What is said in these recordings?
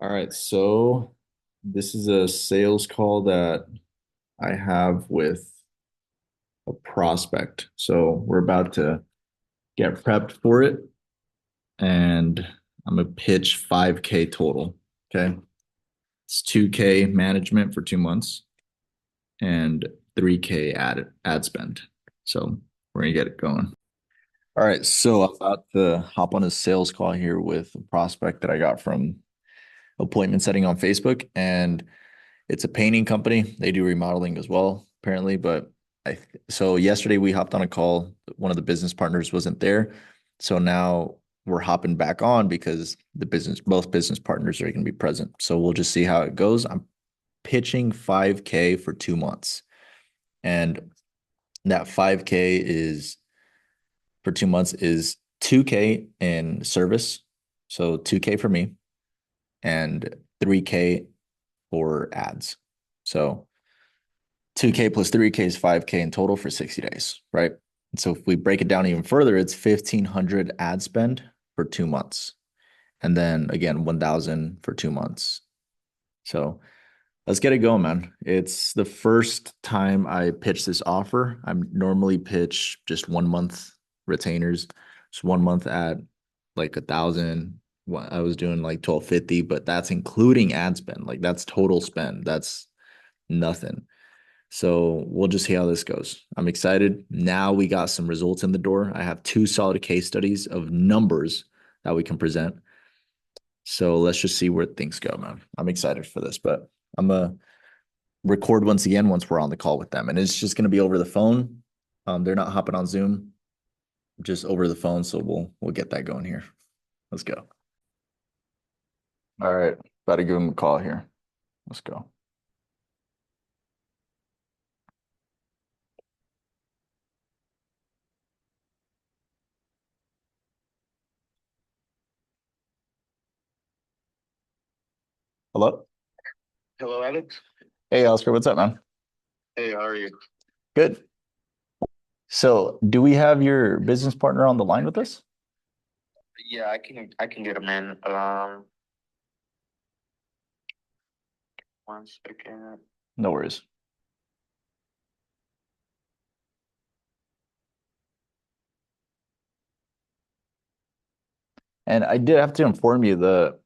All right, so this is a sales call that I have with a prospect. So we're about to get prepped for it, and I'm gonna pitch 5K total. Okay. It's 2K management for 2 months and 3K ad spend. So we're gonna get it going. All right, so I'm about to hop on a sales call here with a prospect that I got from appointment setting on Facebook, and it's a painting company. They do remodeling as well, apparently. But so yesterday we hopped on a call. One of the business partners wasn't there. So now we're hopping back on because both business partners are going to be present. So we'll just see how it goes. I'm pitching 5K for 2 months. And that 5K is for 2 months is 2K in service. So 2K for me and 3K for ads. So 2K plus 3K is 5K in total for 60 days, right? And so if we break it down even further, it's 1,500 ad spend for 2 months. And then again, 1,000 for 2 months. So let's get it going, man. It's the first time I pitch this offer. I normally pitch just 1 month retainers. Just 1 month at like 1,000. I was doing like 1,250, but that's including ad spend. Like that's total spend. That's nothing. So we'll just see how this goes. I'm excited. Now we got some results in the door. I have two solid case studies of numbers that we can present. So let's just see where things go, man. I'm excited for this, but I'm gonna record once again once we're on the call with them, and it's just gonna be over the phone. They're not hopping on Zoom, just over the phone. So we'll get that going here. Let's go. All right, about to give him a call here. Let's go. Hello. Hello, Alex. Hey, Oscar. What's up, man? Hey, how are you? Good. So, do we have your business partner on the line with us? Yeah, I can get him in. One second. No worries. And I did have to inform you the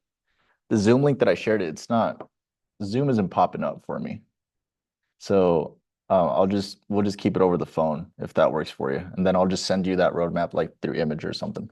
Zoom link that I shared, it's not Zoom isn't popping up for me. So we'll just keep it over the phone if that works for you. And then I'll just send you that roadmap like through image or something.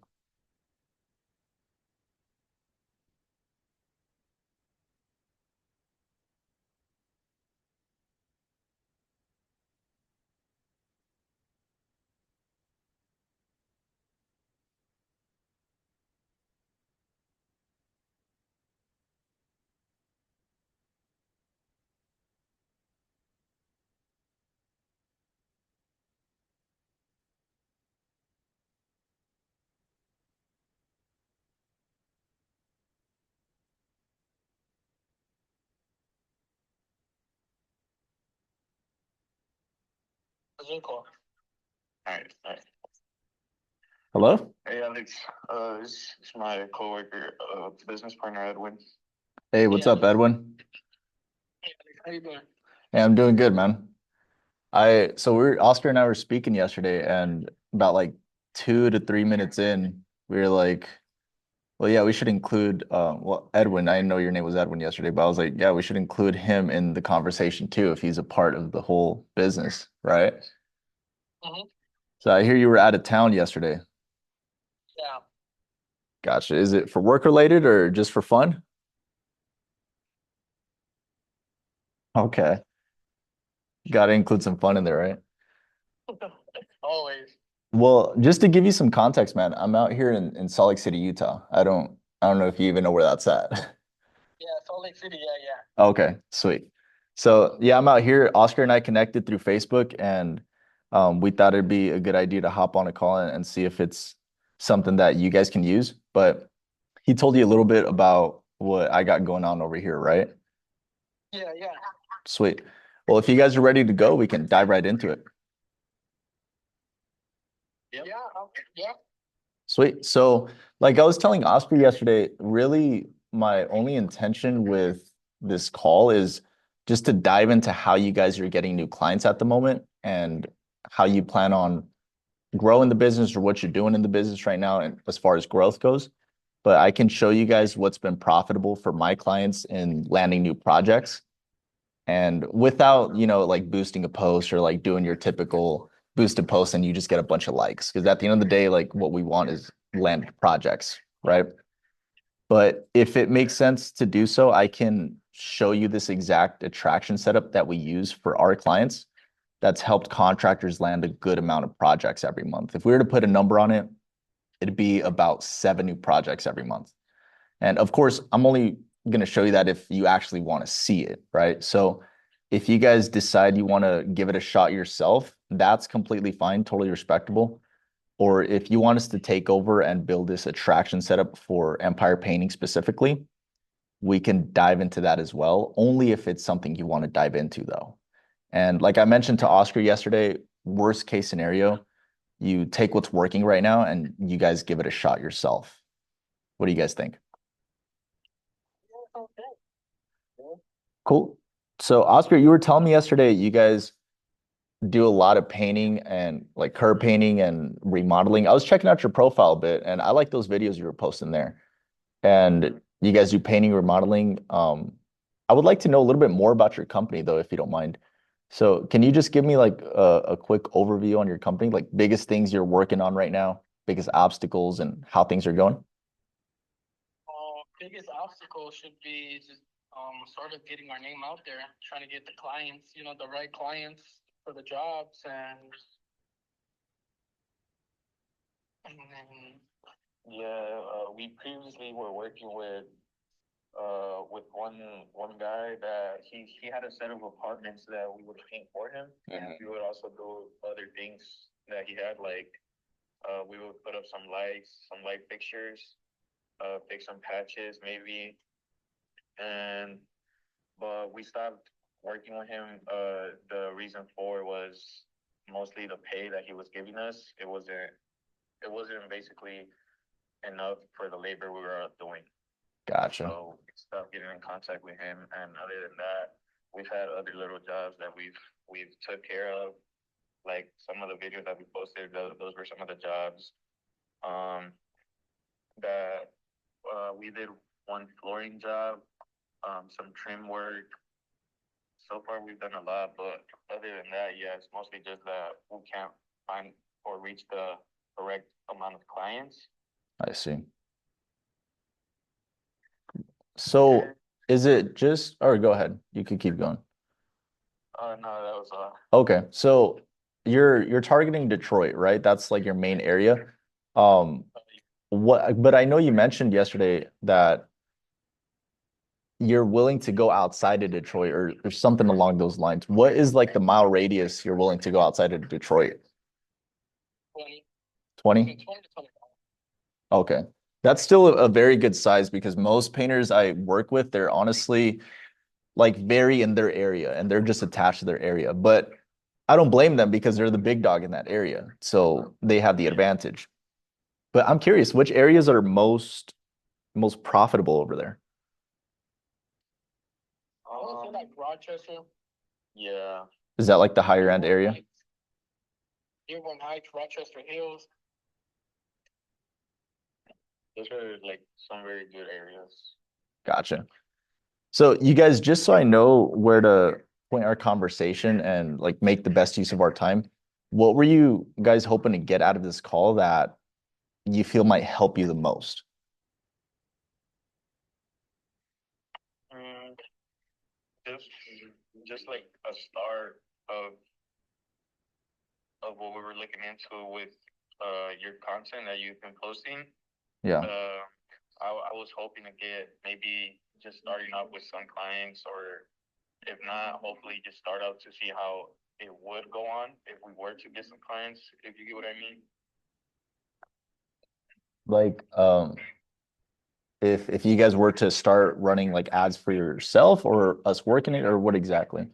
Zoom call. All right, all right. Hello? Hey, Alex. This is my coworker, business partner, Edwin. Hey, Hey, what's up, Alex. Edwin? Hey, Alex. How you doing? Hey, I'm doing good, man. Oscar and I were speaking yesterday, and about like 2 to 3 minutes in, we were like, well, yeah, we should include well, Edwin. I didn't know your name was Edwin yesterday, but I was like, yeah, we should include him in the conversation too, if he's a part of the whole business, right? Mm-hmm. So I hear you were out of town yesterday. Yeah. Gotcha. Is it for work related or just for fun? Okay. Got to include some fun in there, right? Always. Well, just to give you some context, man, I'm out here in Salt Lake City, Utah. I don't know if you even know where that's at. Yeah, Salt Lake City. Yeah, yeah. Okay, sweet. So yeah, I'm out here. Oscar and I connected through Facebook, and we thought it'd be a good idea to hop on a call and see if it's something that you guys can use. But he told you a little bit about what I got going on over here, right? Yeah, yeah. Sweet. Well, if you guys are ready to go, we can dive right into it. Yep. Yeah. Okay. Yeah. Sweet. So, like I was telling Oscar yesterday, really my only intention with this call is just to dive into how you guys are getting new clients at the moment and how you plan on growing the business or what you're doing in the business right now and as far as growth goes. But I can show you guys what's been profitable for my clients in landing new projects and without, like boosting a post or like doing your typical boosted post and you just get a bunch of likes. Because at the end of the day, like what we want is land projects, right? But if it makes sense to do so, I can show you this exact attraction setup that we use for our clients that's helped contractors land a good amount of projects every month. If we were to put a number on it, it'd be about 7 new projects every month. And of course, I'm only going to show you that if you actually want to see it, right? So if you guys decide you want to give it a shot yourself, that's completely fine, totally respectable. Or if you want us to take over and build this attraction setup for Empire Painting specifically, we can dive into that as well, only if it's something you want to dive into though. And like I mentioned to Oscar yesterday, worst case scenario, you take what's working right now and you guys give it a shot yourself. What do you guys think? Cool. So Oscar, you were telling me yesterday you guys do a lot of painting and like curb painting and remodeling. I was checking out your profile a bit and I like those videos you were posting there. And you guys do painting, remodeling. I would like to know a little bit more about your company though, if you don't mind. So can you just give me like a quick overview on your company, like biggest things you're working on right now, biggest obstacles and how things are going? Biggest obstacle should be just sort of getting our name out there, trying to get the clients, the right clients for the jobs, and then yeah, we previously were working with one guy that he had a set of apartments that we would paint for him, and we would also do other things that he had, like we would put up some lights, some light fixtures, fix some patches maybe, and but we stopped working with him. The reason for was mostly the pay that he was giving us. It wasn't basically enough for the labor we were doing. Gotcha. So we stopped getting in contact with him. And other than that, we've had other little jobs that we've took care of. Like some of the videos that we posted, those were some of the jobs. That we did one flooring job, some trim work. So far, we've done a lot, but other than that, yeah, it's mostly just that we can't find or reach the correct amount of clients. I see. So is it just, or go ahead, you could keep going. No, that was Okay, so you're targeting Detroit, right? That's like your main area. Um, but I know you mentioned yesterday that you're willing to go outside of Detroit or something along those lines. What is like the mile radius you're willing to go outside of Detroit? 20. 20? 20 to 25. Okay. That's still a very good size because most painters I work with, they're honestly like very in their area and they're just attached to their area. But I don't blame them because they're the big dog in that area. So they have the advantage. But I'm curious, which areas are most profitable over there? I would say like Rochester. Yeah. Is that like the higher end area? Dearborn Heights, Rochester Hills. Those are like some very good areas. Gotcha. So you guys, just so I know where to point our conversation and like make the best use of our time, what were you guys hoping to get out of this call that you feel might help you the most? Mm, just just like a start of what we were looking into with your content that you've been posting. Yeah. I was hoping to get maybe just starting out with some clients, or if not, hopefully just start out to see how it would go on if we were to get some clients, if you get what I mean. Like, if you guys were to start running like ads for yourself or us working it or what exactly?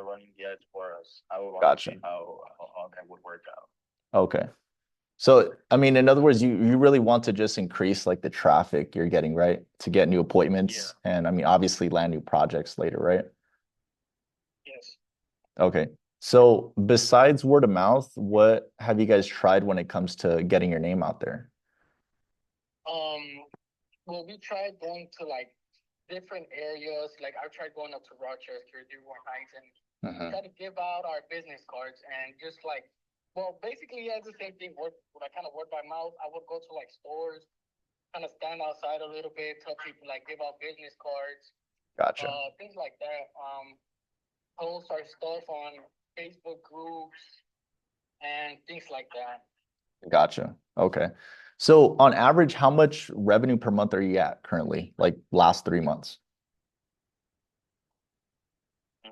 Running the ads for us. I would want to Gotcha. see how that would work out. Okay. So, I mean, in other words, you really want to just increase like the traffic you're getting, right? To get new Yeah. appointments and I mean, obviously land new projects later, right? Yes. Okay. So besides word of mouth, what have you guys tried when it comes to getting your name out there? Um, well, we tried going to like different areas. Like I tried going up to Rochester, Dearborn Heights, and Mhm. try to give out our business cards and just like, well, basically, yeah, it's the same thing. Word, like kind of word by mouth. I would go to like stores, kind of stand outside a little bit, tell people like give out business cards, Gotcha. things like that. Post our stuff on Facebook groups and things like that. Gotcha. Okay. So on average, how much revenue per month are you at currently? Like last 3 months? I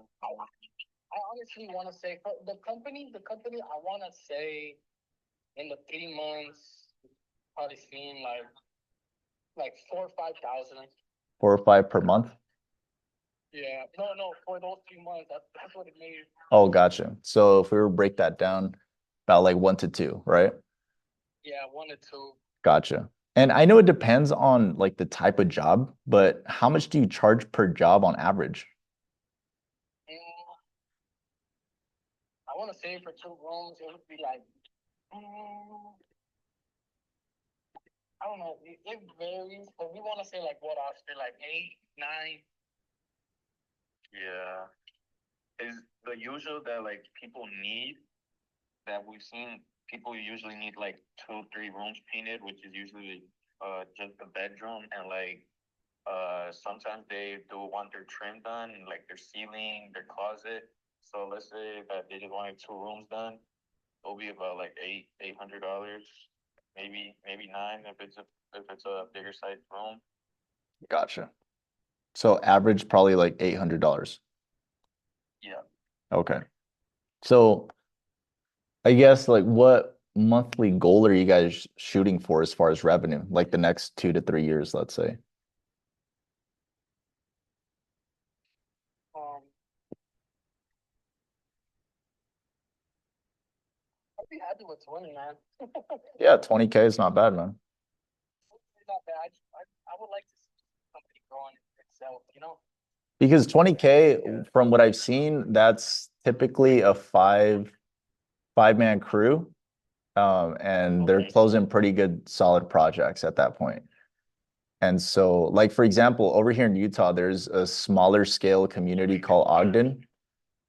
honestly want to say for the company, I want to say in the 3 months, probably seen like 4 or 5 thousand. 4 or 5 per month? Yeah, no, for those 3 months, that's what it made. Oh, gotcha. So if we were to break that down, about like 1 to 2, right? Yeah, 1 or 2. Gotcha. And I know it depends on like the type of job, but how much do you charge per job on average? Mm, I want to say for 2 rooms, it would be like, mm, I don't know, it varies, but we want to say like what Oscar, like 8, 9. Yeah. Is the usual that like people need that we've seen people usually need like 2, 3 rooms painted, which is usually just the bedroom and like sometimes they do want their trim done, like their ceiling, their closet. So let's say that they just wanted 2 rooms done, it'll be about like $800, maybe nine if it's a bigger size room. Gotcha. So average probably like $800. Yeah. Okay. So I guess like what monthly goal are you guys shooting for as far as revenue? Like the next 2 to 3 years, let's say. Um, I'd be happy with 20, man. Yeah, 20K is not bad, man. Not bad. I would like to see the company growing itself, you know? Because 20K, from what I've seen, that's typically a five man crew. And they're Okay. closing pretty good solid projects at that point. And so, like for example, over here in Utah, there's a smaller scale community called Ogden.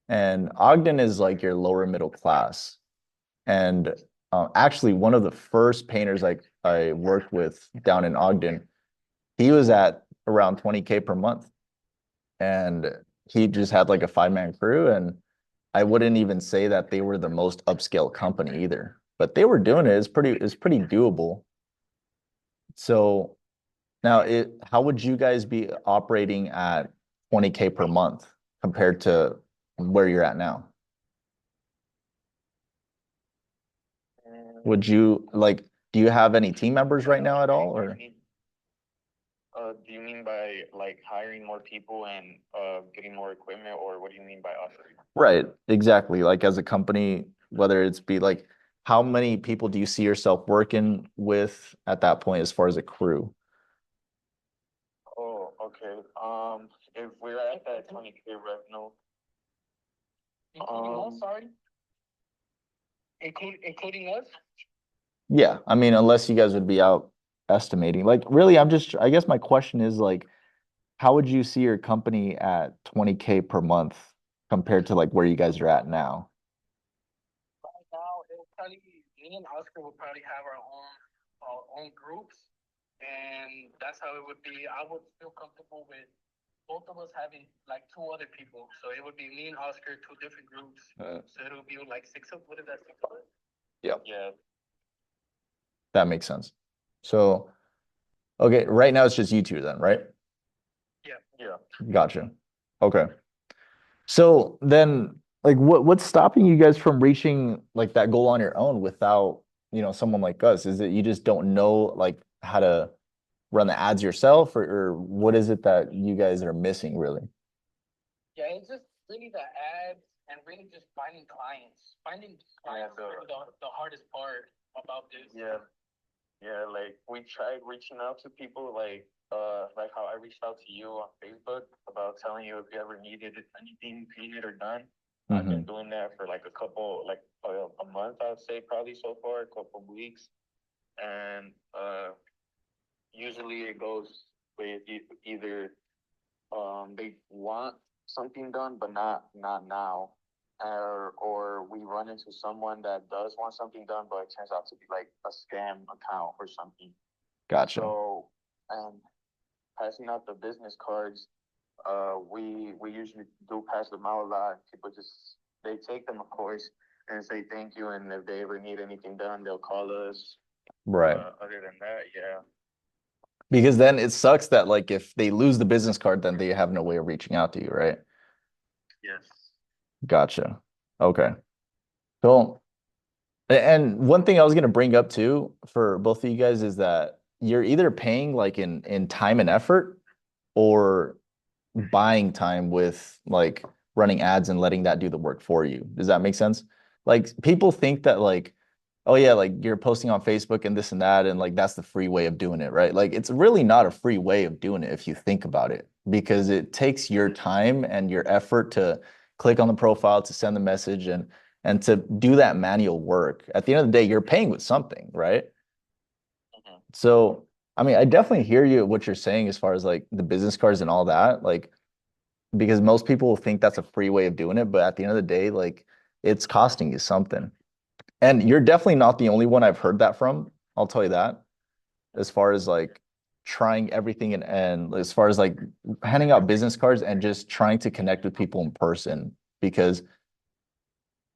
And Ogden is like your lower middle class. And actually, one of the first painters I worked with down in Ogden, he was at around 20K per month. And he just had like a 5 man crew. And I wouldn't even say that they were the most upscale company either. But they were doing it. It's pretty doable. So now how would you guys be operating at 20K per month compared to where you're at now? Would you like, do you have any team members right now at all or? Do you mean by like hiring more people and getting more equipment, or what do you mean by offering? Right, exactly. Like as a company, whether it's be like, how many people do you see yourself working with at that point as far as a crew? Oh, okay. If we're at that 20K revenue, Including us, sorry? Including us? Yeah, I mean, unless you guys would be out estimating. Like, really, I guess my question is like, how would you see your company at 20K per month compared to like where you guys are at now? Right now, it will probably be me and Oscar will probably have our own groups, and that's how it would be. I would feel comfortable with both of us having like two other people. So it would be me and Oscar, two different groups. So it would be like six of what is that, 6 of us? Yep. yeah, That makes sense. So, okay, right now it's just you two then, right? Yeah. yeah. Gotcha. Okay. So then, like, what's stopping you guys from reaching like that goal on your own without, someone like us? Is it you just don't know like how to run the ads yourself, or what is it that you guys are missing really? Yeah, it's just really the ads and really just finding clients. Finding clients is really the hardest part. about this. Yeah. Yeah, like we tried reaching out to people like how I reached out to you on Facebook about telling you if you ever needed anything painted or done. I've been doing that for like a month, I would say probably so far, a couple of weeks. And usually it goes with either they want something done but not now, or we run into someone that does want something done but it turns out to be like a scam account or something. Gotcha. So, and passing out the business cards, we usually do pass them out a lot. People just they take them, of course, and say thank you. And if they ever need anything done, they'll call us. Right. Other than that, yeah. Because then it sucks that like if they lose the business card, then they have no way of reaching out to you, right? Yes. Gotcha. Okay. Cool. And one thing I was gonna bring up too for both of you guys is that you're either paying like in time and effort or buying time with like running ads and letting that do the work for you. Does that make sense? Like people think that like, oh yeah, like you're posting on Facebook and this and that, and like that's the free way of doing it, right? Like it's really not a free way of doing it if you think about it, because it takes your time and your effort to click on the profile, to send the message and to do that manual work. At the end of the day, you're paying with something, right? Mhm. So, I mean, I definitely hear you what you're saying as far as like the business cards and all that. Like because most people think that's a free way of doing it, but at the end of the day, like it's costing you something. And you're definitely not the only one I've heard that from. I'll tell you that. As far as like trying everything and as far as like handing out business cards and just trying to connect with people in person. Because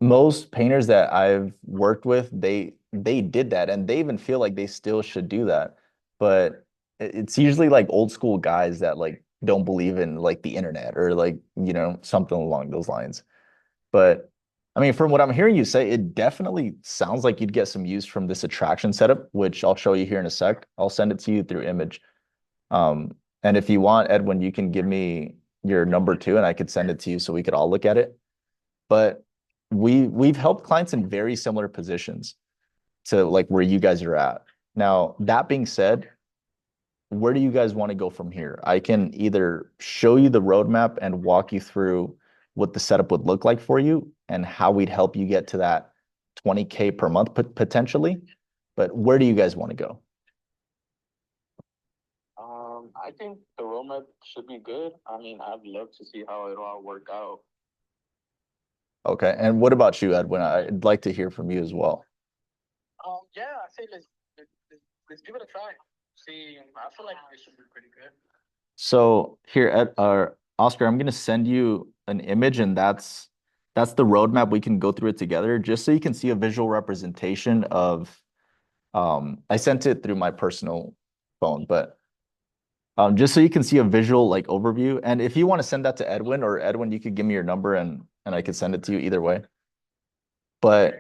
most painters that I've worked with, they did that and they even feel like they still should do that. But it's usually like old school guys that like don't believe in like the internet or like, you know, something along those lines. But I mean, from what I'm hearing you say, it definitely sounds like you'd get some use from this attraction setup, which I'll show you here in a sec. I'll send it to you through image. And if you want, Edwin, you can give me your number too, and I could send it to you so we could all look at it. But we've helped clients in very similar positions to like where you guys are at. Now, that being said, where do you guys want to go from here? I can either show you the roadmap and walk you through what the setup would look like for you and how we'd help you get to that 20K per month potentially. But where do you guys want to go? I think the roadmap should be good. I mean, I'd love to see how it all work out. Okay. And what about you, Edwin? I'd like to hear from you as well. Yeah, I say let's give it a try. See, I feel like it should be pretty good. So here at Oscar, I'm gonna send you an image, and that's the roadmap. We can go through it together, just so you can see a visual representation of. I sent it through my personal phone, but just so you can see a visual like overview. And if you want to send that to Edwin or Edwin, you could give me your number and I could send it to you either way. But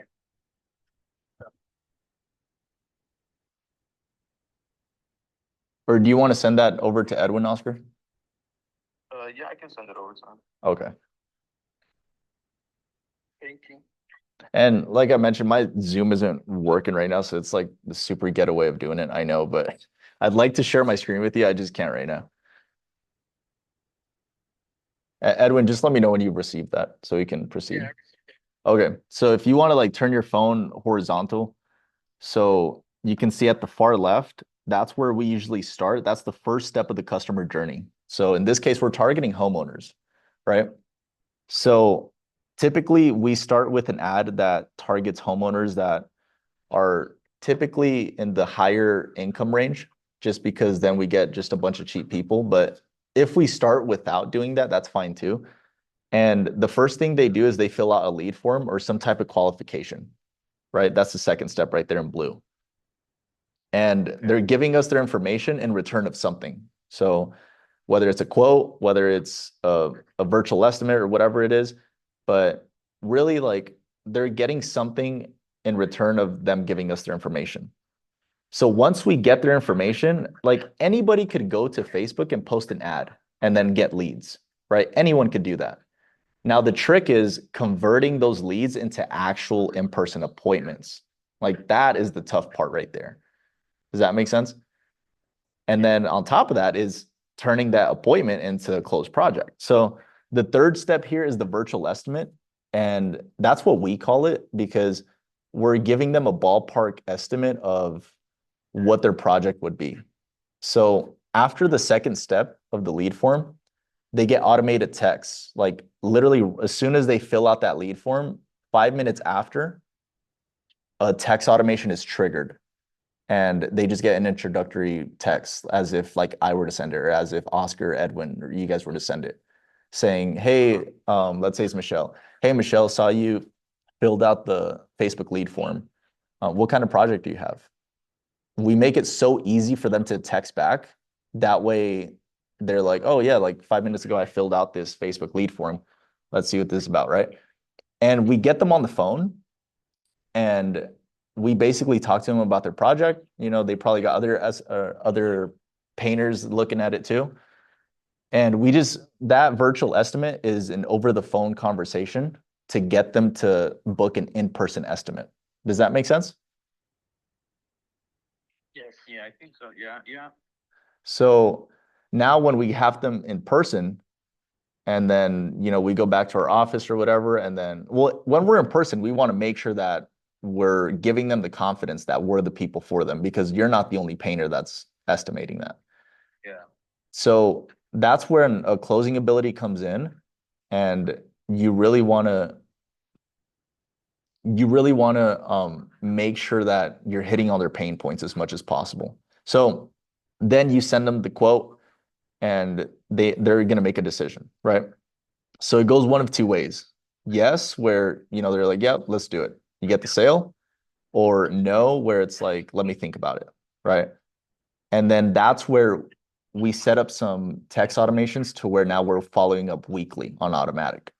or do you want to send that over to Edwin, Oscar? Yeah, I can send it over to him. Okay. Thank you. And like I mentioned, my Zoom isn't working right now, so it's like the super ghetto way of doing it. I know, but I'd like to share my screen with you. I just can't right now. Edwin, just let me know when you've received that so we can proceed. Yeah. Okay, so if you want to like turn your phone horizontal, so you can see at the far left, that's where we usually start. That's the first step of the customer journey. So in this case, we're targeting homeowners, right? So typically we start with an ad that targets homeowners that are typically in the higher income range, just because then we get just a bunch of cheap people. But if we start without doing that, that's fine too. And the first thing they do is they fill out a lead form or some type of qualification, right? That's the second step right there in blue. And they're giving us their information in return of something. So whether it's a quote, whether it's a virtual estimate or whatever it is, but really like they're getting something in return of them giving us their information. So once we get their information, like anybody could go to Facebook and post an ad and then get leads, right? Anyone could do that. Now the trick is converting those leads into actual in-person appointments. Like that is the tough part right there. Does that make sense? And then on top of that is turning that appointment into a closed project. So the third step here is the virtual estimate. And that's what we call it because we're giving them a ballpark estimate of what their project would be. So after the second step of the lead form, they get automated texts. Like literally, as soon as they fill out that lead form, 5 minutes after, a text automation is triggered. And they just get an introductory text as if like I were to send it, or as if Oscar, Edwin, or you guys were to send it, saying, hey, let's say it's Michelle. Hey, Michelle, saw you filled out the Facebook lead form. What kind of project do you have? We make it so easy for them to text back. That way they're like, oh yeah, like 5 minutes ago, I filled out this Facebook lead form. Let's see what this is about, right? And we get them on the phone and we basically talk to them about their project. You know, they probably got other painters looking at it too. And that virtual estimate is an over the phone conversation to get them to book an in-person estimate. Does that make sense? Yes, yeah, I think so. Yeah, yeah. So now when we have them in person and then, you know, we go back to our office or whatever, and then, well, when we're in person, we want to make sure that we're giving them the confidence that we're the people for them because you're not the only painter that's estimating that. Yeah. So that's where a closing ability comes in, and you really want to make sure that you're hitting all their pain points as much as possible. So then you send them the quote and they're going to make a decision, right? So it goes one of two ways. Yes, where, you know, they're like, yeah, let's do it. You get the sale, or no, where it's like, let me think about it, right? And then that's where we set up some text automations to where now we're following up weekly on automatic.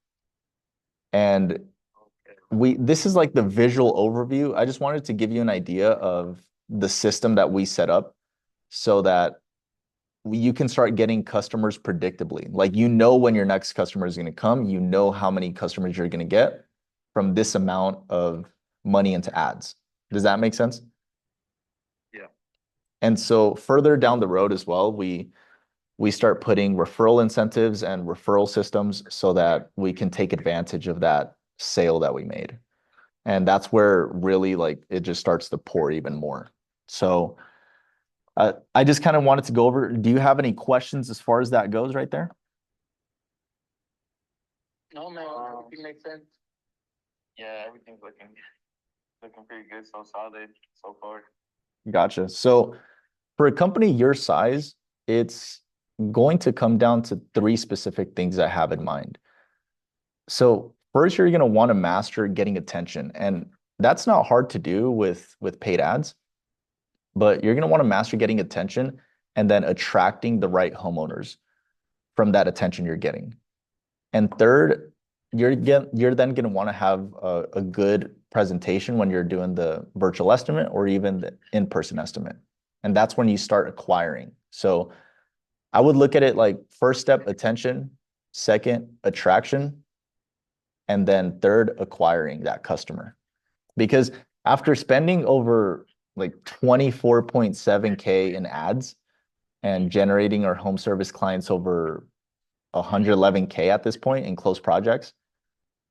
And this is like the visual overview. I just wanted to give you an idea of the system that we set up so that you can start getting customers predictably. Like, you know, when your next customer is going to come, you know how many customers you're going to get from this amount of money into ads. Does that make sense? Yeah. And so further down the road as well, we start putting referral incentives and referral systems so that we can take advantage of that sale that we made. And that's where really like it just starts to pour even more. So I just kind of wanted to go over, do you have any questions as far as that goes right there? No, man, everything makes sense. Yeah, everything's looking pretty good, so solid so far. Gotcha. So for a company your size, it's going to come down to three specific things I have in mind. So first, you're going to want to master getting attention. And that's not hard to do with paid ads, but you're going to want to master getting attention and then attracting the right homeowners from that attention you're getting. And third, you're then going to want to have a good presentation when you're doing the virtual estimate or even the in-person estimate. And that's when you start acquiring. So I would look at it like first step, attention, second, attraction, and then third, acquiring that customer. Because after spending over like 24.7K in ads and generating our home service clients over 111K at this point in closed projects,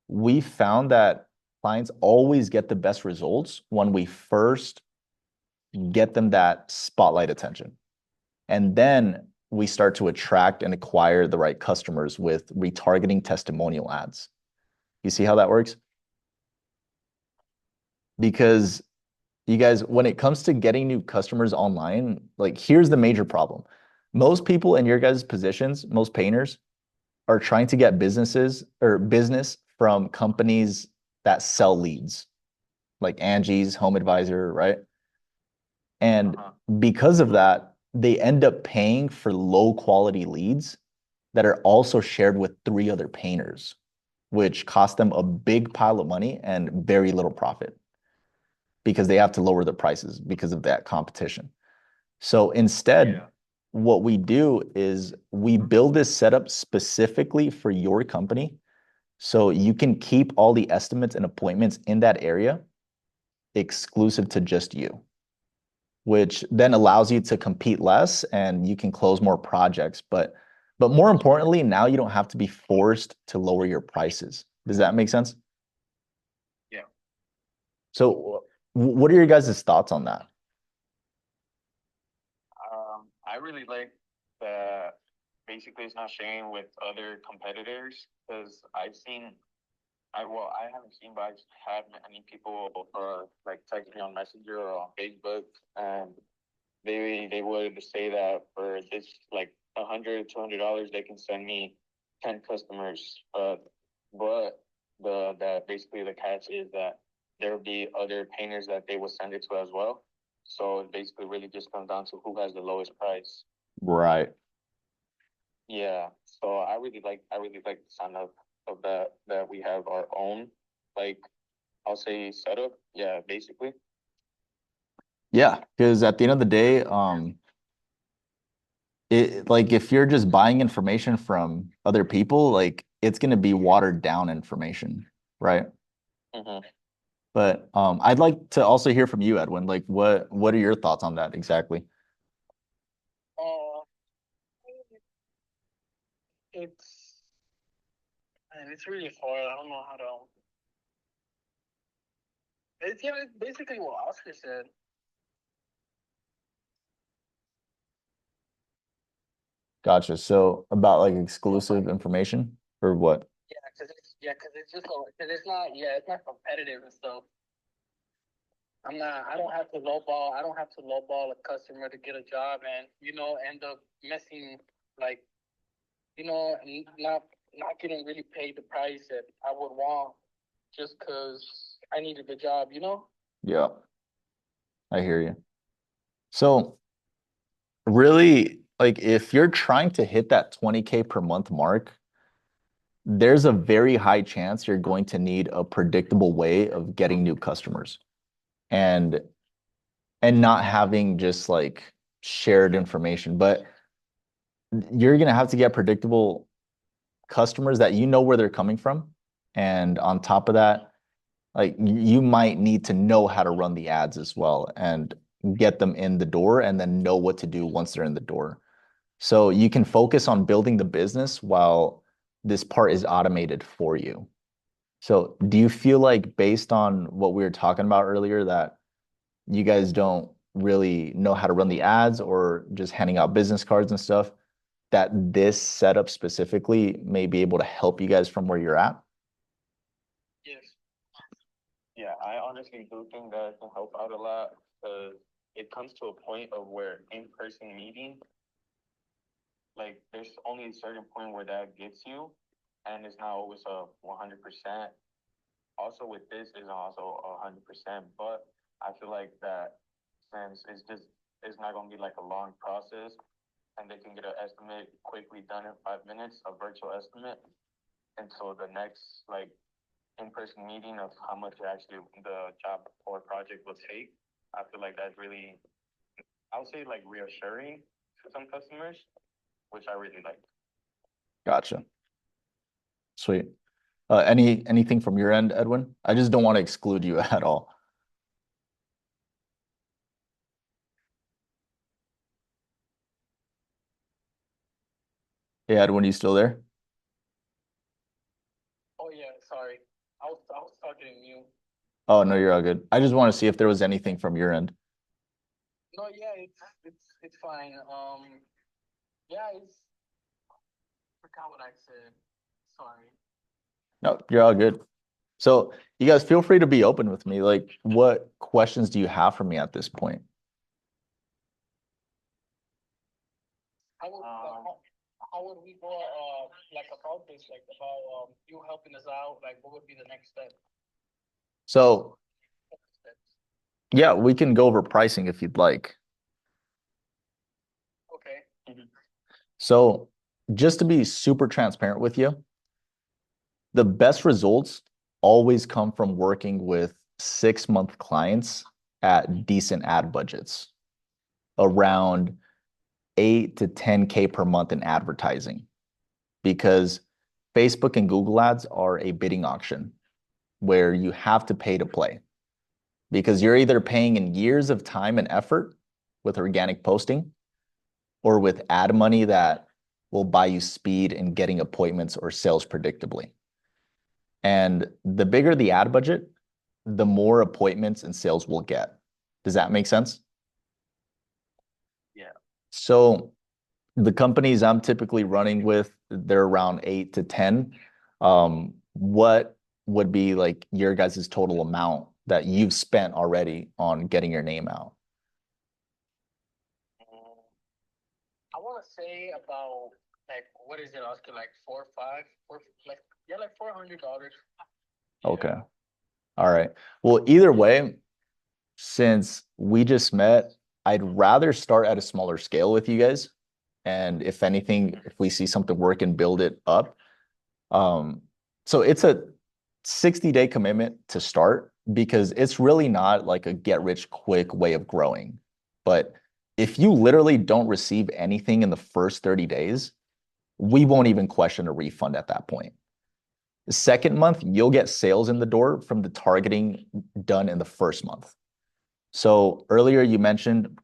we found that clients always get the best results when we first get them that spotlight attention. And then we start to attract and acquire the right customers with retargeting testimonial ads. You see how that works? Because you guys, when it comes to getting new customers online, like here's the major problem. Most people in your guys' positions, most painters, are trying to get business from companies that sell leads, like Angie's, Home Advisor, right? And because of that, they end up paying for low quality leads that are also shared with three other painters, which cost them a big pile of money and very little profit because they have to lower the prices because of that competition. So instead, what we do is we build this setup specifically for your company so you can keep all the estimates and appointments in that area exclusive to just you, which then allows you to compete less and you can close more projects. But more importantly, now you don't have to be forced to lower your prices. Does that make sense? Yeah. So what are your guys' thoughts on that? I really like that basically it's not sharing with other competitors because I haven't seen, but I've had many people like text me on Messenger or on Facebook, and they would say that for this like $100, $200, they can send me 10 customers. But that basically the catch is that there will be other painters that they will send it to as well. So it basically really just comes down to who has the lowest price. Right. Yeah. So I really like the sound of that we have our own, like I'll say setup. Yeah, basically. Yeah, because at the end of the day, like if you're just buying information from other people, like it's gonna be watered down information, right? Mm-hmm. But I'd like to also hear from you, Edwin. Like what are your thoughts on that exactly? Uh, it's and it's really hard. I don't know how to. It's yeah, it's basically what Oscar said. Gotcha. So about like exclusive information or what? Cause it's just cause it's not competitive and stuff. I don't have to lowball. I don't have to lowball a customer to get a job and end up messing like not getting really paid the price that I would want just cause I needed the job. Yeah, I hear you. So really, like if you're trying to hit that 20K per month mark, there's a very high chance you're going to need a predictable way of getting new customers and not having just like shared information, but you're going to have to get predictable customers that you know where they're coming from. And on top of that, like you might need to know how to run the ads as well and get them in the door and then know what to do once they're in the door. So you can focus on building the business while this part is automated for you. So do you feel like based on what we were talking about earlier that you guys don't really know how to run the ads or just handing out business cards and stuff, that this setup specifically may be able to help you guys from where you're at? Yes. Yeah, I honestly do think that can help out a lot because it comes to a point of where in-person meeting, like there's only a certain point where that gets you, and it's not always a 100%. Also with this is also 100%, but I feel like that since it's not gonna be like a long process, and they can get an estimate quickly done in 5 minutes, a virtual estimate, until the next like in-person meeting of how much actually the job or project will take. I feel like that's really, I would say like reassuring to some customers, which I really like. Gotcha. Sweet. Anything from your end, Edwin? I just don't want to exclude you at all. Yeah, Edwin, you still there? Oh yeah, sorry. I was talking to you. Oh, no, you're all good. I just want to see if there was anything from your end. No, yeah, it's fine. Yeah, forgot what I said. Sorry. No, you're all good. So you guys feel free to be open with me. Like, what questions do you have for me at this point? How would how would we go like about this, like about you helping us out? Like, what would be the next step? So yeah, we can go over pricing if you'd like. Okay. So just to be super transparent with you, the best results always come from working with 6-month clients at decent ad budgets, around 8 to 10K per month in advertising, because Facebook and Google ads are a bidding auction where you have to pay to play. because you're either paying in years of time and effort with organic posting or with ad money that will buy you speed in getting appointments or sales predictably. And the bigger the ad budget, the more appointments and sales we'll get. Does that make sense? Yeah. So the companies I'm typically running with, they're around 8 to 10. What would be like your guys' total amount that you've spent already on getting your name out? I want to say about like what is it, Oscar? Like like $400. Okay. All right. Well, either way, since we just met, I'd rather start at a smaller scale with you guys. And if anything, if we see something work and build it up. So it's a 60-day commitment to start because it's really not like a get rich quick way of growing. But if you literally don't receive anything in the first 30 days, we won't even question a refund at that point. The second month, you'll get sales in the door from the targeting done in the first month. So earlier you mentioned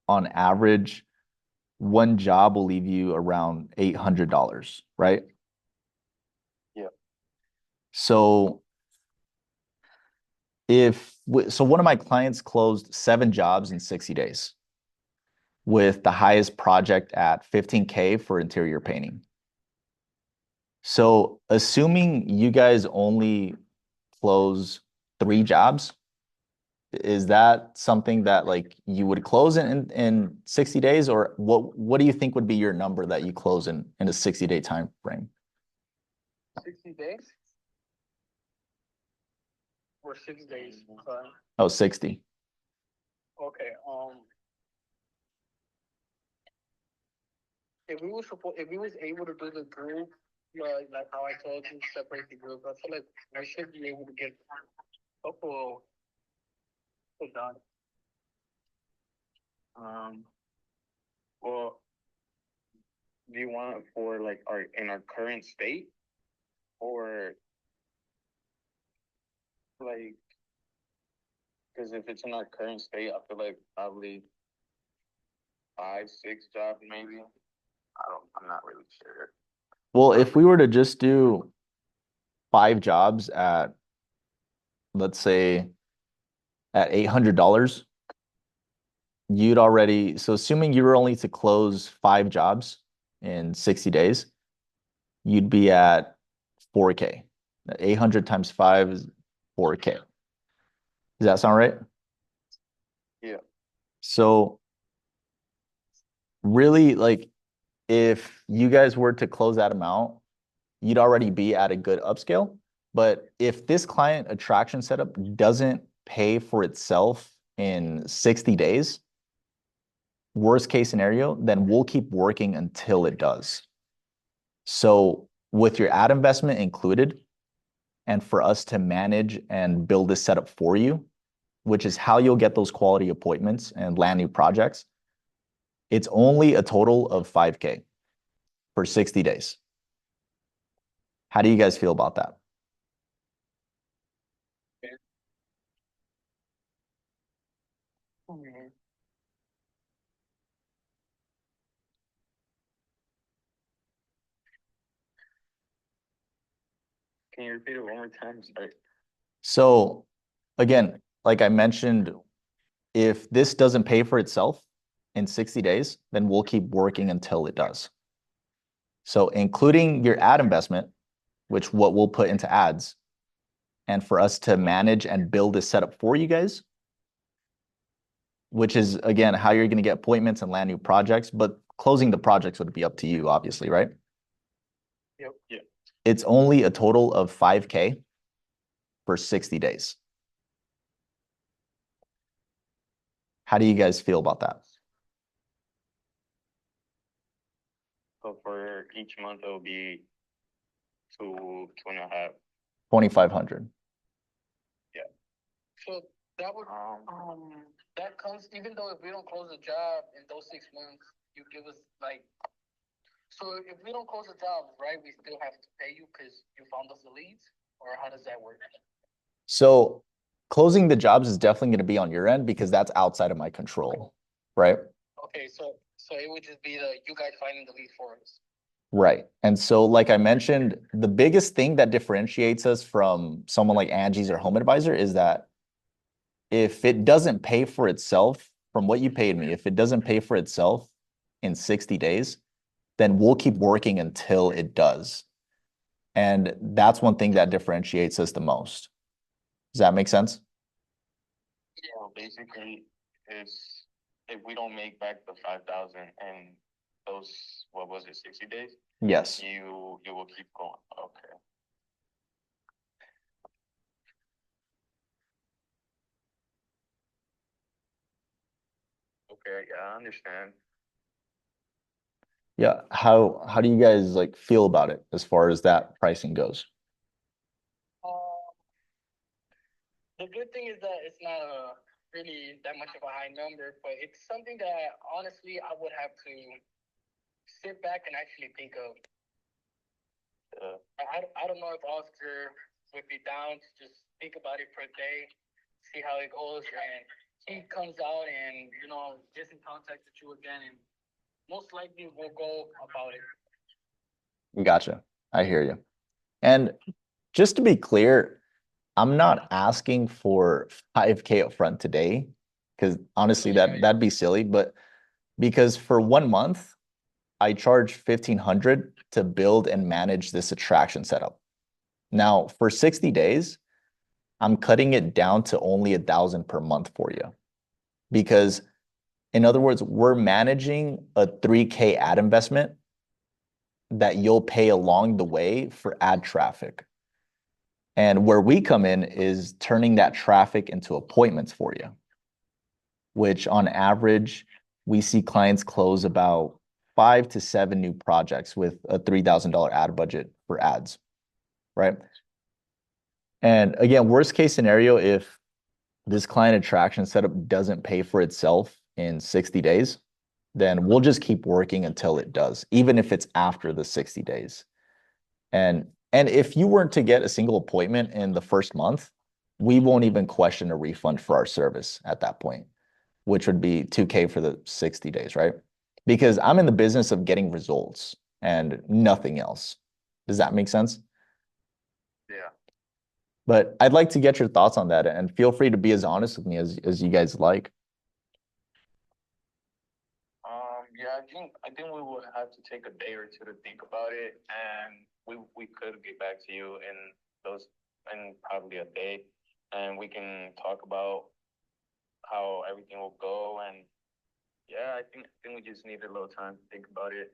on average, one job will leave you around $800, right? Yeah. So so one of my clients closed 7 jobs in 60 days with the highest project at 15K for interior painting. So assuming you guys only close 3 jobs, is that something that like you would close in 60 days, or what do you think would be your number that you close in a 60-day time frame? 60 days? Or 6 days? Sorry. Oh, 60. Okay. If we was able to do the group, like how I told you, separate the group, I feel like we should be able to get a couple done. Well, do you want it for like in our current state, or like, because if it's in our current state, I feel like probably 5, 6 jobs maybe. I'm not really sure. Well, if we were to just do 5 jobs at, let's say, at $800, so assuming you were only to close 5 jobs in 60 days, you'd be at 4K. 800 times 5 is 4K. Does that sound right? Yeah. So really, like, if you guys were to close that amount, you'd already be at a good upscale. But if this client attraction setup doesn't pay for itself in 60 days, worst case scenario, then we'll keep working until it does. So with your ad investment included, and for us to manage and build this setup for you, which is how you'll get those quality appointments and land new projects, it's only a total of 5K for 60 days. How do you guys feel about that? Can you repeat it one more time? Sorry. So again, like I mentioned, if this doesn't pay for itself in 60 days, then we'll keep working until it does. So including your ad investment, which what we'll put into ads, and for us to manage and build this setup for you guys, which is, again, how you're going to get appointments and land new projects, but closing the projects would be up to you, obviously, right? Yep. Yeah. It's only a total of 5K for 60 days. How do you guys feel about that? So for each month, it'll be 2.5. 2,500. So that would that comes even though if we don't close the job in those 6 months, you give us like. So if we don't close the job, right, we still have to pay you because you found us the leads, or how does that work? So closing the jobs is definitely going to be on your end because that's outside of my control, right? Okay, so it would just be you guys finding the lead for us. Right. And so, like I mentioned, the biggest thing that differentiates us from someone like Angie's or Home Advisor is that if it doesn't pay for itself from what you paid me, if it doesn't pay for itself in 60 days, then we'll keep working until it does. And that's one thing that differentiates us the most. Does that make sense? So basically, is if we don't make back the 5,000 and those, what was it, 60 days, Yes. you will keep going. Okay. Okay, yeah, I understand. Yeah. How do you guys like feel about it as far as that pricing goes? Um, the good thing is that it's not really that much of a high number, but it's something that honestly I would have to sit back and actually think of. I don't know if Oscar would be down to just think about it for a day, see how it goes, and he comes out and gets in contact with you again, and most likely we'll go about it. Gotcha. I hear you. And just to be clear, I'm not asking for 5K up front today, because honestly, that'd be silly. But because for 1 month, I charge 1,500 to build and manage this attraction setup. Now, for 60 days, I'm cutting it down to only 1,000 per month for you. Because, in other words, we're managing a 3K ad investment that you'll pay along the way for ad traffic. And where we come in is turning that traffic into appointments for you, which on average, we see clients close about 5 to 7 new projects with a $3,000 ad budget for ads, right? And again, worst case scenario, if this client attraction setup doesn't pay for itself in 60 days, then we'll just keep working until it does, even if it's after the 60 days. And if you weren't to get a single appointment in the first month, we won't even question a refund for our service at that point, which would be 2K for the 60 days, right? Because I'm in the business of getting results and nothing else. Does that make sense? Yeah. But I'd like to get your thoughts on that, and feel free to be as honest with me as you guys like. Yeah, I think we will have to take a day or two to think about it, and we could get back to you in probably a day, and we can talk about how everything will go. And yeah, I think we just need a little time to think about it.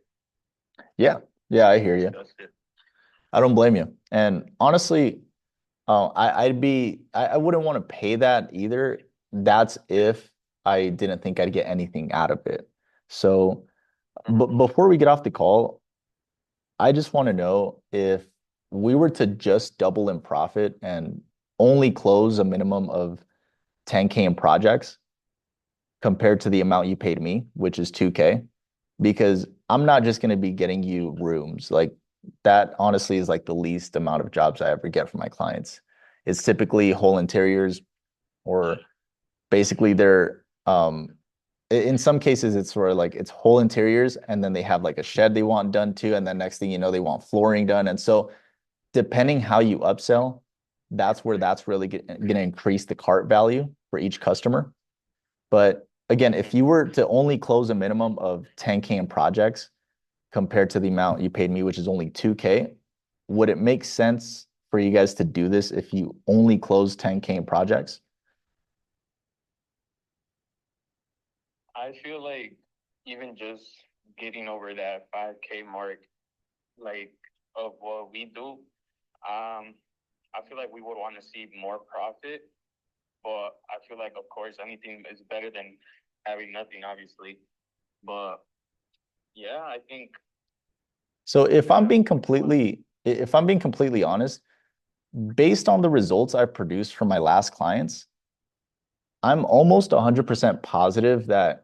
Yeah, I hear you. Discuss it. I don't blame you. And honestly, I wouldn't want to pay that either. That's if I didn't think I'd get anything out of it. So, but before we get off the call, I just want to know if we were to just double in profit and only close a minimum of 10K in projects compared to the amount you paid me, which is 2K, because I'm not just going to be getting you rooms. Like that honestly is like the least amount of jobs I ever get from my clients. It's typically whole interiors, or basically they're in some cases it's sort of like it's whole interiors and then they have like a shed they want done too, and then next thing you know they want flooring done. And so depending how you upsell, that's where that's really going to increase the cart value for each customer. But again, if you were to only close a minimum of 10K in projects compared to the amount you paid me, which is only 2K, would it make sense for you guys to do this if you only close 10K in projects? I feel like even just getting over that 5K mark, like of what we do, I feel like we would want to see more profit. But I feel like, of course, anything is better than having nothing, obviously. But yeah, I think. So if I'm being completely honest, based on the results I've produced for my last clients, I'm almost 100% positive that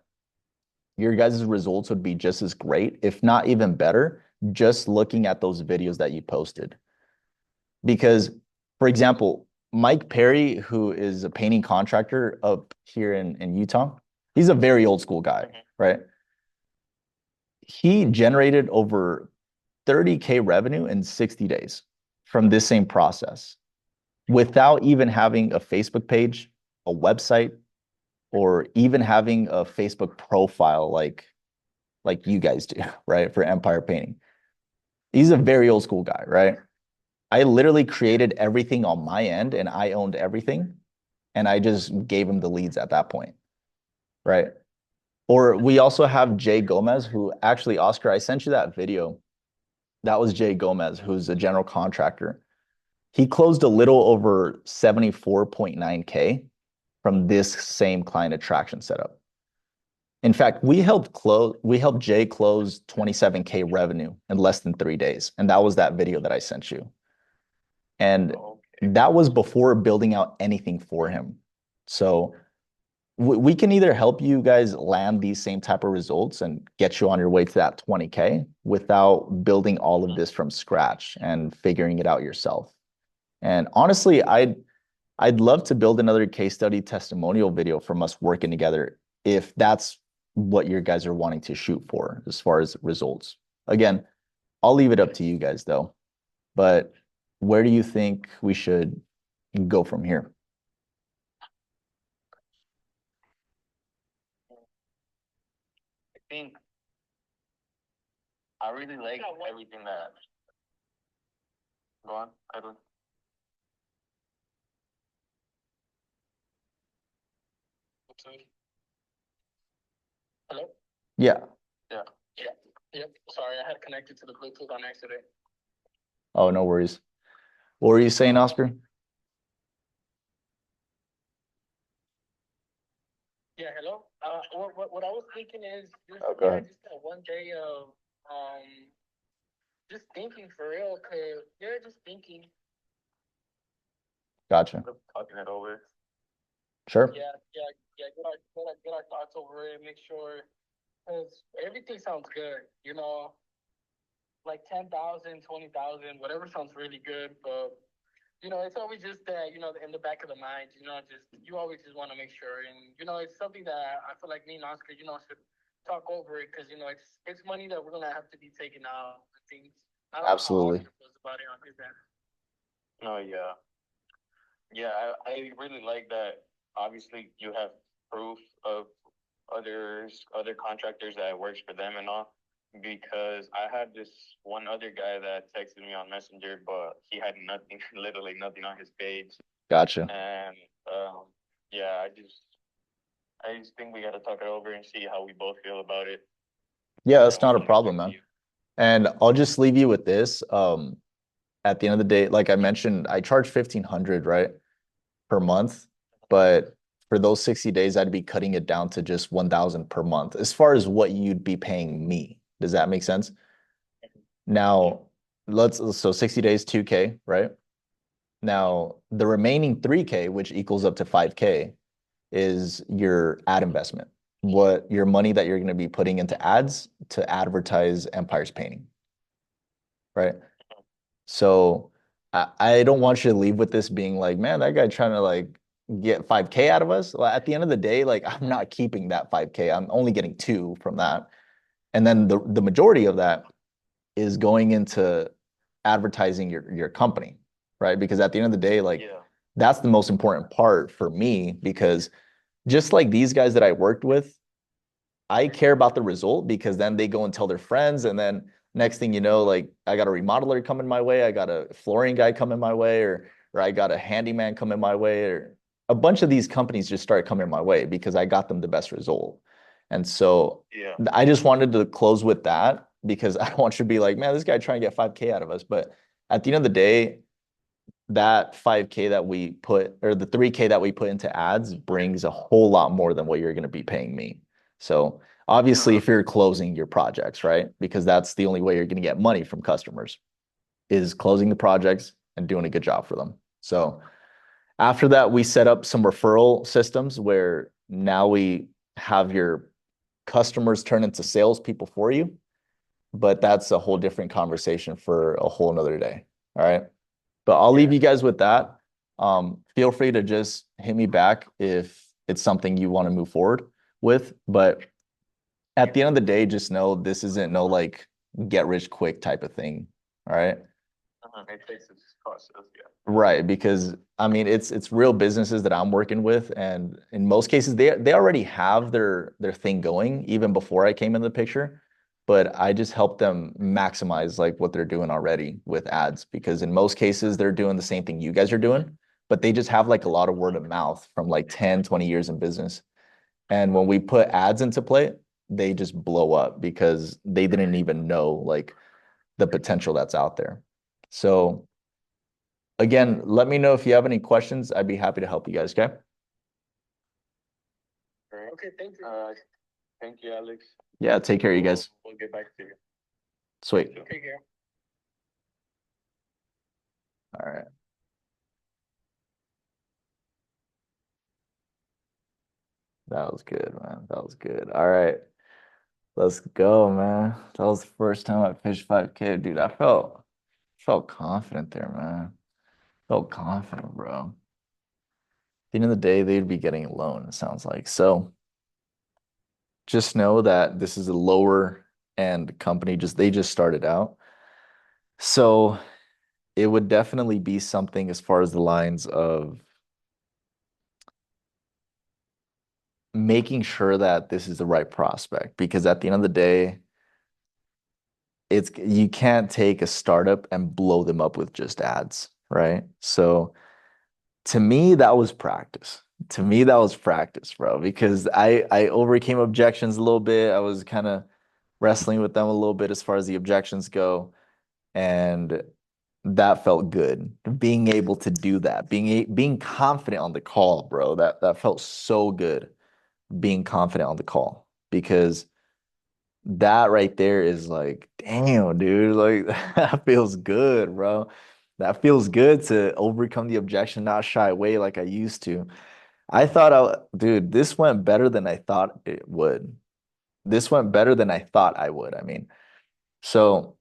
your guys' results would be just as great, if not even better, just looking at those videos that you posted. Because, for example, Mike Perry, who is a painting contractor up here in Utah, he's a very old school guy, right? He generated over 30K revenue in 60 days from this same process without even having a Facebook page, a website, or even having a Facebook profile like you guys do, right? For Empire Painting. He's a very old school guy, right? I literally created everything on my end and I owned everything. And I just gave him the leads at that point, right? Or we also have Jay Gomez, who actually, Oscar, I sent you that video. That was Jay Gomez, who's a general contractor. He closed a little over 74.9K from this same client attraction setup. In fact, we helped Jay close 27K revenue in less than 3 days. And that was that video that I sent you. And that was before building out anything for him. So we can either help you guys land these same type of results and get you on your way to that 20K without building all of this from scratch and figuring it out yourself. And honestly, I'd love to build another case study testimonial video from us working together if that's what your guys are wanting to shoot for as far as results. Again, I'll leave it up to you guys though. But where do you think we should go from here? I think I really like everything that. Go on, Edwin. Hello? Yeah. Yeah. Yep. Sorry, I had connected to the Bluetooth on accident. Oh, no worries. What were you saying, Oscar? Yeah, hello. What I was thinking is just Oh, go ahead. just that one day of just thinking for real, cause just thinking. Gotcha. Talking it over. Sure. Yeah. Get our thoughts over it. Make sure, cause everything sounds good. You know, like 10,000, 20,000, whatever sounds really good, but. You know, it's always just that, you know, in the back of the mind, you know, just, you always just want to make sure. And, you know, it's something that I feel like me and Oscar, you know, should talk over it because, you know, it's money that we're going to have to be taking out. I think. I don't Absolutely. know how Oscar feels about it on his end. Oh, yeah. Yeah, I really like that. Obviously, you have proof of other contractors that works for them and all. Because I had this one other guy that texted me on Messenger, but he had nothing, literally nothing on his page. Gotcha. And yeah, I just think we got to talk it over and see how we both feel about it. Yeah, that's not a problem, man. And I'll just leave you with this. At the end of the day, like I mentioned, I charge 1,500, right, per month. But for those 60 days, I'd be cutting it down to just 1,000 per month as far as what you'd be paying me. Does that make sense? Now, so 60 days, 2K, right? Now, the remaining 3K, which equals up to 5K, is your ad investment. What your money that you're going to be putting into ads to advertise Empire's painting, right? So I don't want you to leave with this being like, man, that guy trying to like get 5K out of us. Well, at the end of the day, like I'm not keeping that 5K. I'm only getting 2 from that. And then the majority of that is going into advertising your company, right? Because at the end of the day, like that's the most important part for me because just like these guys that I worked with, I care about the result because then they go and tell their friends and then next thing you know, like I got a remodeler coming my way, I got a flooring guy coming my way, or I got a handyman coming my way, or a bunch of these companies just started coming my way because I got them the best result. And so I just wanted to close with that because I don't want you to be like, man, this guy trying to get 5K out of us. But at the end of the day, that 5K that we put, or the 3K that we put into ads brings a whole lot more than what you're going to be paying me. So obviously, if you're closing your projects, right? Because that's the only way you're going to get money from customers is closing the projects and doing a good job for them. So after that, we set up some referral systems where now we have your customers turn into salespeople for you. But that's a whole different conversation for a whole nother day. All right. But I'll leave you guys with that. Feel free to just hit me back if it's something you want to move forward with. But at the end of the day, just know this isn't no like get rich quick type of thing. All right. It takes its process, yeah. Right, because I mean it's real businesses that I'm working with, and in most cases they already have their thing going even before I came in the picture, but I just help them maximize like what they're doing already with ads because in most cases they're doing the same thing you guys are doing, but they just have like a lot of word of mouth from like 10, 20 years in business. And when we put ads into play, they just blow up because they didn't even know like the potential that's out there. So again, let me know if you have any questions. I'd be happy to help you guys, okay? All right. Okay, thank you. Thank you, Alex. Yeah, take care, you guys. We'll get back to you. Sweet. Take care. All right. That was good, man. That was good. All right. Let's go, man. That was the first time I fished 5K, dude. I felt confident there, man. Felt confident, bro. At the end of the day, they'd be getting a loan, it sounds like. So just know that this is a lower end company. They just started out. So it would definitely be something as far as the lines of making sure that this is the right prospect because at the end of the day, you can't take a startup and blow them up with just ads, right? So to me, that was practice. To me, that was practice, bro, because I overcame objections a little bit. I was kind of wrestling with them a little bit as far as the objections go, and that felt good. Being able to do that, being confident on the call, bro, that felt so good. Being confident on the call because that right there is like, damn, dude, like that feels good, bro. That feels good to overcome the objection, not shy away like I used to. Dude, this went better than I thought it would. This went better than I thought I would. I mean, so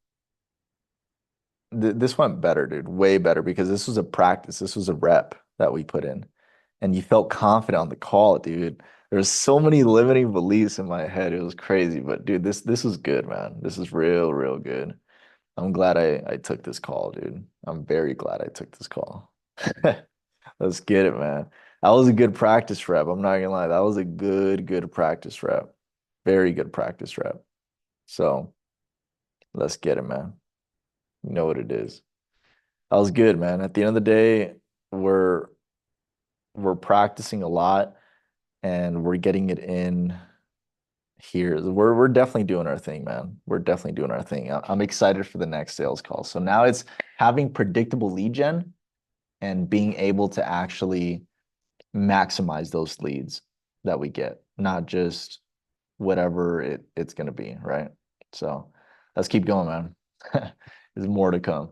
th this went better, dude, way better because this was a practice. This was a rep that we put in, and you felt confident on the call, dude. There's so many limiting beliefs in my head. It was crazy, but dude, this was good, man. This is real, real good. I'm glad I took this call, dude. I'm very glad I took this call. Let's get it, man. That was a good practice rep. I'm not gonna lie. That was a good practice rep. Very good practice rep. So let's get it, man. You know what it is. That was good, man. At the end of the day, we're we're practicing a lot and we're getting it in here. We're definitely doing our thing, man. We're definitely doing our thing. I'm excited for the next sales call. So now it's having predictable lead gen and being able to actually maximize those leads that we get, not just whatever it's going to be, right? So let's keep going, man. There's more to come.